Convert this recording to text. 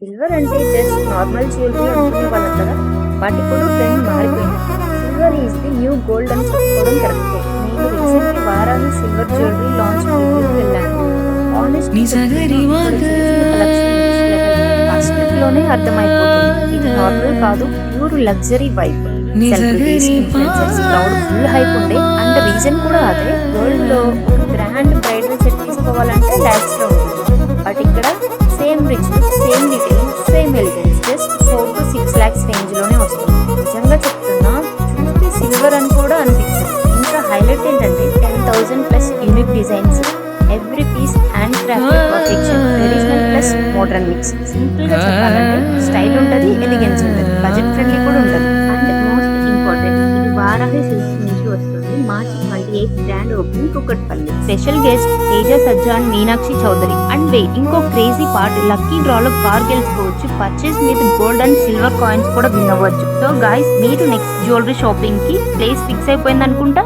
Silver అంటే just normal jewellery అనుకునే వాళ్ళం కదా. బట్ ఇప్పుడు ట్రెండ్ మారిపోయింది. Silver is the new gold అని చెప్పుకోవడం కరెక్టే. నేను recently Varahi silver jewellery launch ప్రివ్యూకి వెళ్ళాను. ఆనెస్ట్లీ ఫస్ట్ లుక్ లోనే అర్థమైపోతుంది. ఇది నార్మల్ కాదు, pure luxury vibe. Celebrities, influencers, crowd full hype ఉండే అండ్ రీజన్ కూడా అదే. వరల్డ్ లో ఒక గ్రాండ్ బ్రైడల్ సెట్ తీసుకోవాలంటే లాక్స్ లో ఉంటుంది. బట్ ఇక్కడ same rich, same detailing, same elegance just 4 to 6 lakhs range లోనే వస్తుంది. నిజంగా చెప్తున్నా, చూస్తే సిల్వర్ అని కూడా అనిపించదు. ఇంకా హైలైట్ ఏంటంటే 10,000 plus unique designs, every piece hand crafted perfection, traditional plus modern mix. Simple గా చెప్పాలంటే స్టైల్ ఉంటుంది, ఎలిగెన్స్ ఉంటుంది, బడ్జెట్ ఫ్రెండ్లీ కూడా ఉంటుంది. అండ్ మోస్ట్ ఇంపార్టెంట్, ఇది వారాహి సిల్క్స్ నుంచి వస్తుంది. March 28 grand opening Kukatpally. Special guest Teja Sajja and Meenakshi Chaudhary. And ఇంకో క్రేజీ పార్ట్, లక్కీ డ్రాలో కార్ గెలుచుకోవచ్చు. పర్చేస్ మీద గోల్డ్ అండ్ సిల్వర్ కాయిన్స్ కూడా విన్ అవ్వచ్చు. సో గాయ్స్, మీరు నెక్స్ట్ జ్యువెలరీ షాపింగ్ కి ప్లేస్ ఫిక్స్ అయిపోయింది అనుకుంటా.